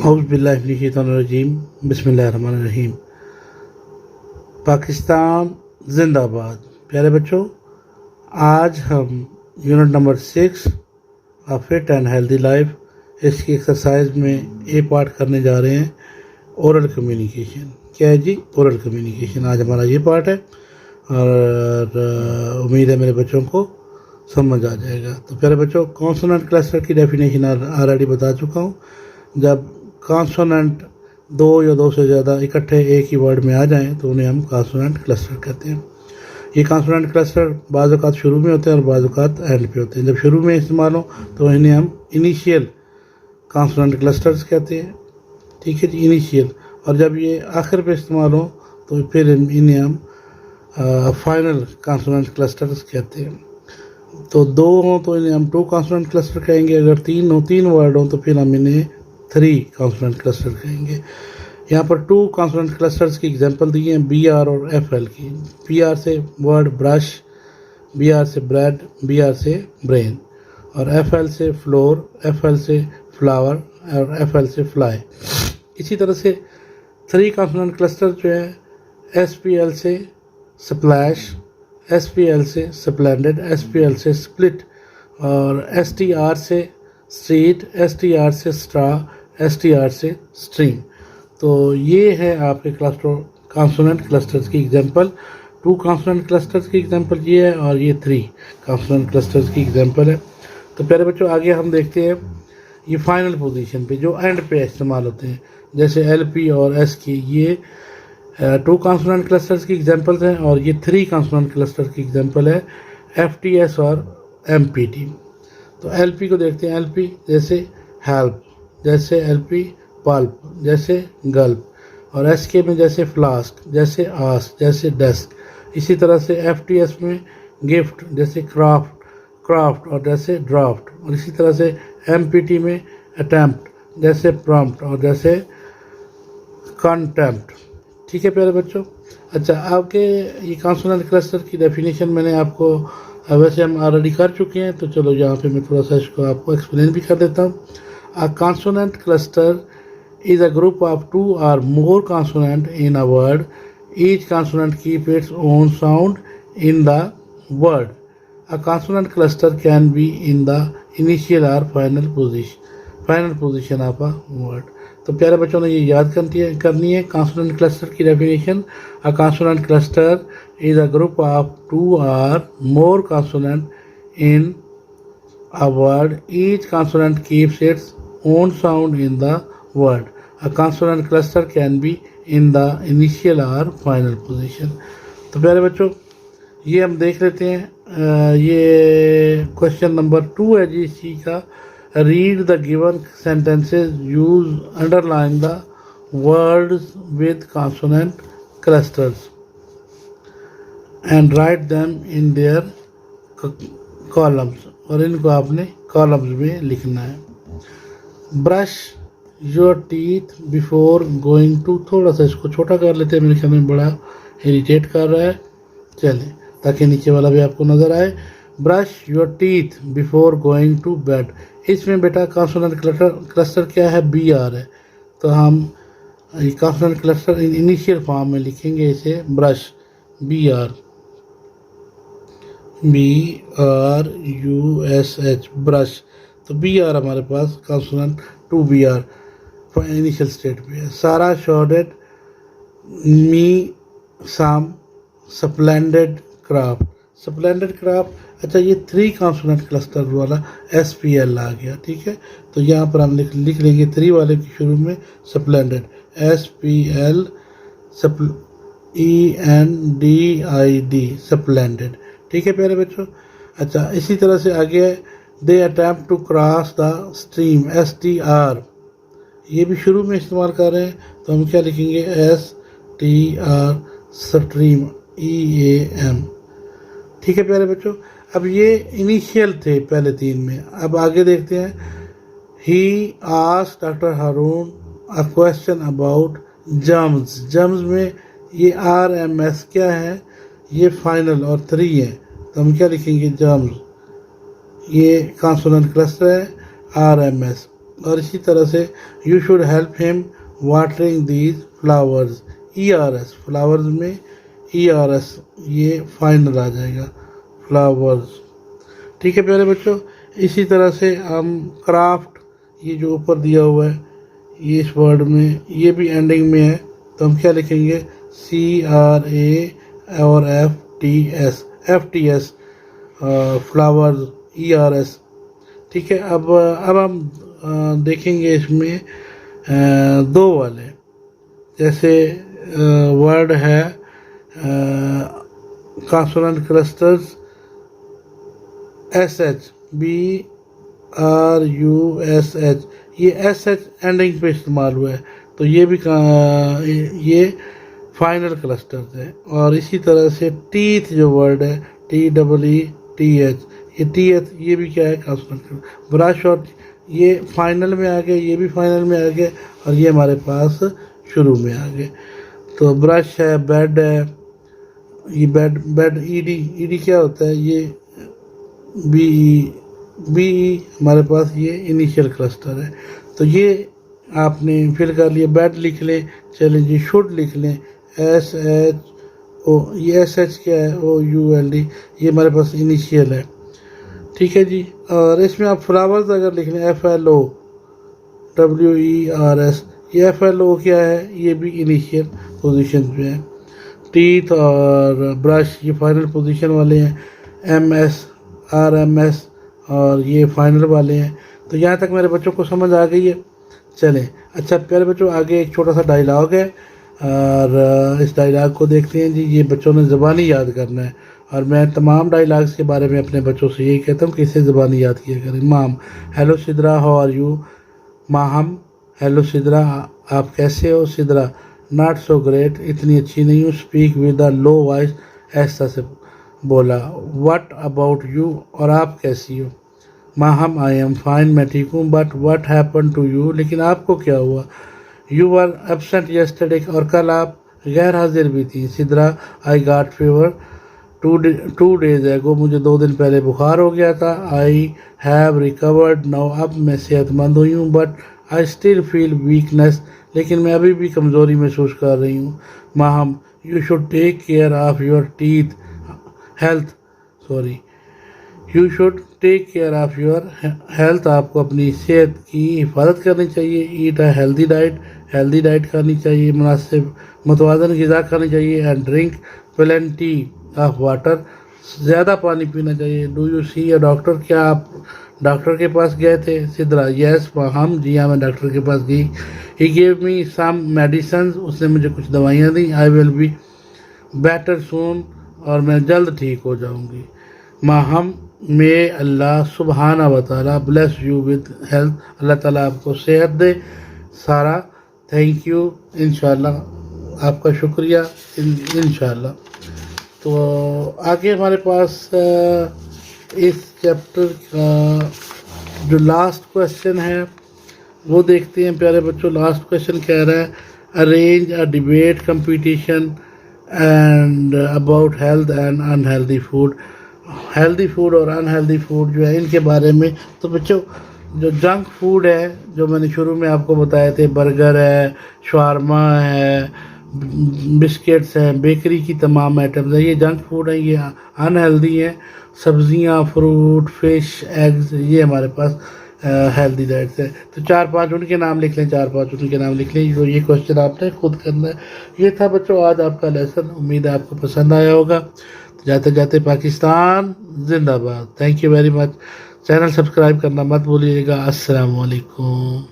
औज़ुबिल्लाहिमिनश्शैतानिर्रजीम बिस्मिल्लाहिर्रहमानिर्रहीम। पाकिस्तान जिंदाबाद। प्यारे बच्चों, आज हम unit number 6 fit and healthy life इसकी एक्सरसाइज में ए पार्ट करने जा रहे हैं। ओरल कम्युनिकेशन क्या है जी? ओरल कम्युनिकेशन आज हमारा ये पार्ट है और उम्मीद है मेरे बच्चों को समझ आ जाएगा। तो प्यारे बच्चों, कॉन्सोनेंट क्लस्टर की डेफिनेशन ऑलरेडी बता चुका हूँ। जब कॉन्सोनेंट दो या दो से ज़्यादा इकट्ठे एक ही वर्ड में आ जाएं तो उन्हें हम कॉन्सोनेंट क्लस्टर कहते हैं। ये कॉन्सोनेंट क्लस्टर बाज़ औक़ात शुरू में होते हैं और बाज़ औक़ात एंड पे होते हैं। जब शुरू में इस्तेमाल हो तो इन्हें हम इनिशियल कॉन्सोनेंट क्लस्टर्स कहते हैं, ठीक है जी, इनिशियल। और जब ये आखिर पे इस्तेमाल हो तो फिर इन्हें हम फाइनल कॉन्सोनेंट क्लस्टर्स कहते हैं। तो दो हों तो इन्हें हम टू कॉन्सोनेंट क्लस्टर कहेंगे। अगर तीन वर्ड हों तो फिर हम इन्हें 3 कॉन्सोनेंट क्लस्टर कहेंगे। यहाँ पर 2 कॉन्सोनेंट क्लस्टर्स की एग्जांपल दी हैं, BR और FL की। BR से वर्ड ब्रश, BR से ब्रेड, BR से ब्रेन, और FL से फ्लोर, FL से फ्लावर और FL से फ्लाई। इसी तरह से 3 कॉन्सोनेंट क्लस्टर जो है SPL से स्प्लैश, SPL से स्प्लेंडेड, SPL से स्प्लिट, और STR से स्ट्रीट, STR से स्ट्रा, STR से स्ट्रीम। तो ये है आपके कॉन्सोनेंट क्लस्टर्स की एग्जांपल। 2 कॉन्सोनेंट क्लस्टर्स की एग्जांपल ये है और ये 3 कॉन्सोनेंट क्लस्टर्स की एग्जांपल है। तो प्यारे बच्चों, आगे हम देखते हैं ये फाइनल पोजीशन पे जो एंड पे इस्तेमाल होते हैं, जैसे LP और S की। ये 2 कॉन्सोनेंट क्लस्टर्स की एग्जांपल्स हैं और ये 3 कॉन्सोनेंट क्लस्टर्स की एग्जांपल है, FTS और MPT। तो LP को देखते हैं। LP जैसे हेल्प, जैसे LP पल्प, जैसे गल्प, और SK में जैसे फ्लास्क, जैसे आस्क, जैसे डेस्क। इसी तरह से FTS में गिफ्ट, जैसे क्राफ्ट और जैसे ड्राफ्ट। और इसी तरह से MPT में अटैम्प्ट, जैसे प्रॉम्प्ट और जैसे कंटेम्प्ट। ठीक है प्यारे बच्चों। अच्छा, आपके ये कॉन्सोनेंट क्लस्टर की डेफिनेशन मैंने आपको वैसे हम ऑलरेडी कर चुके हैं, तो चलो यहाँ पे मैं थोड़ा सा इसको आपको एक्सप्लेन भी कर देता हूँ। अ consonant cluster is a group of 2 or more consonant in a word. Each consonant keeps its own sound in the word. A consonant cluster can be in the initial or final position of a word. तो प्यारे बच्चों ने ये याद करनी है consonant cluster की definition. A consonant cluster is a group of 2 or more consonant in a word. Each consonant keeps its own sound in the word. A consonant cluster can be in the initial or final position. तो प्यारे बच्चों, ये हम देख लेते हैं। ये question number 2 है जी इसी का। Read the given sentences, use underline the words with consonant clusters and write them in their columns। और इनको आपने कॉलम्स में लिखना है। Brush your teeth before going to, थोड़ा सा इसको छोटा कर लेते हैं, मेरे ख्याल में बड़ा इरिटेट कर रहा है। चलिए, ताकि नीचे वाला भी आपको नज़र आए। Brush your teeth before going to bed. इसमें बेटा कॉन्सोनेंट क्लस्टर क्या है? BR है। तो हम कॉन्सोनेंट क्लस्टर इनिशियल फॉर्म में लिखेंगे इसे ब्रश, BR, BRUSH, ब्रश। तो BR हमारे पास कॉन्सोनेंट 2BR इनिशियल स्टेट पे है। सारा शॉर्टेड मी सम स्प्लेंडेड क्राफ्ट। अच्छा, ये 3 कॉन्सोनेंट क्लस्टर वाला SPL आ गया, ठीक है। तो यहाँ पर हम लिख लेंगे 3 वाले के शुरू में स्प्लेंडेड, SPL ENDID, स्प्लेंडेड, ठीक है प्यारे बच्चों। अच्छा, इसी तरह से आगे they attempt to cross the stream, STR, ये भी शुरू में इस्तेमाल कर रहे हैं, तो हम क्या लिखेंगे? STR स्ट्रीम, EAM, ठीक है प्यारे बच्चों। अब ये इनिशियल थे पहले 3 में। अब आगे देखते हैं। He asked doctor Haroon a question about germs में ये RMS क्या है? ये फाइनल और 3 है, तो हम क्या लिखेंगे? जर्म्स। ये कॉन्सोनेंट क्लस्टर है RMS। और इसी तरह से you should help him watering these flowers, ERS, flowers में ERS ये फाइनल आ जाएगा, फ्लावर्स। ठीक है प्यारे बच्चों, इसी तरह से हम क्राफ्ट, ये जो ऊपर दिया हुआ है ये इस वर्ड में ये भी एंडिंग में है, तो हम क्या लिखेंगे, CRA और FTS, फ्लावर्स, ERS। ठीक है, अब हम देखेंगे इसमें दो वाले, जैसे वर्ड है कॉन्सोनेंट क्लस्टर्स, BRUSH, ये SH एंडिंग पे इस्तेमाल हुआ है, तो ये भी ये फाइनल क्लस्टर्स है। और इसी तरह से टीथ जो वर्ड है, TEETH, ये TH ये भी क्या है, कॉन्सोनेंट। ब्रश और ये फाइनल में आ गए, ये भी फाइनल में आ गए, और ये हमारे पास शुरू में आ गए। तो ब्रश है, बेड है, ये बेड ED क्या होता है, ये BE हमारे पास ये इनिशियल क्लस्टर है। तो ये आपने फिल कर लिया, बेड लिख लें, चलें जी, शुड लिख लें, SHO, ये SH क्या है, OULD, ये हमारे पास इनिशियल है। ठीक है जी, और इसमें आप फ्लावर्स अगर लिख लें, FLOWERS, ये FLO क्या है, ये भी इनिशियल पोजीशन पे है। टीथ और ब्रश ये फाइनल पोजीशन वाले हैं, MS, RMS और ये फाइनल वाले हैं। तो यहाँ तक मेरे बच्चों को समझ आ गई है। चलें, अच्छा प्यारे बच्चों, आगे एक छोटा सा डायलॉग है और इस डायलॉग को देखते हैं जी। ये बच्चों ने ज़बानी याद करना है, और मैं तमाम डायलॉग्स के बारे में अपने बच्चों से यही कहता हूँ कि इसे ज़बानी याद किया करें। माम, hello Sidra, how are you. Maham, hello Sidra, आप कैसे हो। सिद्रा, नॉट सो ग्रेट, इतनी अच्छी नहीं हूँ। Speak with a low voice, ऐसा से बोला। व्हाट अबाउट यू, और आप कैसी हो। माहम, आई एम फाइन, मैं ठीक हूँ। But what happen to you, लेकिन आपको क्या हुआ। यू वर एब्सेंट यस्टरडे, और कल आप गैर हाजिर भी थी। Sidra, I got fever 2 days एगो, मुझे 2 दिन पहले बुखार हो गया था। आई हैव रिकवर्ड नाउ, अब मैं सेहतमंद हुई हूँ। But I still feel weakness, लेकिन मैं अभी भी कमज़ोरी महसूस कर रही हूँ। Maham, you should take care of your teeth health, you should take care of your health, आपको अपनी सेहत की हिफाजत करनी चाहिए। ईट अ हेल्दी डाइट खानी चाहिए, मुनासिब मुतवाज़न ग़िज़ा खानी चाहिए। And drink plenty of water, ज़्यादा पानी पीना चाहिए। Do you see a doctor, क्या आप डॉक्टर के पास गए थे। सिद्रा, यस हम, जी हाँ मैं डॉक्टर के पास गई। He gave me some medicine, उसने मुझे कुछ दवाइयाँ दी। आई विल बी बेटर सून, और मैं जल्द ठीक हो जाऊँगी। माहम, मे अल्लाह सुबहाना व तआला ब्लेस यू विद हेल्थ, अल्लाह ताला आपको सेहत दे। सारा, थैंक यू, इंशाल्लाह, आपका शुक्रिया, इंशाल्लाह। तो आगे हमारे पास इस चैप्टर का जो लास्ट क्वेश्चन है वो देखते हैं प्यारे बच्चों। लास्ट क्वेश्चन कह रहा है, arrange a debate competition and about health and unhealthy food. Healthy food और अनहेल्दी फूड जो है इनके बारे में। तो बच्चों, जो जंक फूड है, जो मैंने शुरू में आपको बताए थे, बर्गर है, शावरमा है, बिस्किट्स हैं, बेकरी की तमाम आइटम्स हैं, ये जंक फूड हैं, ये अनहेल्दी हैं। सब्जियां, फ्रूट, फिश, एग्स, ये हमारे पास हेल्दी डाइट्स है। तो 4-5 उनके नाम लिख लें, 4-5 उनके नाम लिख लें। जो ये क्वेश्चन आपने खुद करना है। ये था बच्चों आज आपका लेसन, उम्मीद है आपको पसंद आया होगा। तो जाते जाते पाकिस्तान जिंदाबाद। Thank you very much. Channel subscribe करना मत भूलिएगा। अस्सलाम वालेकुम।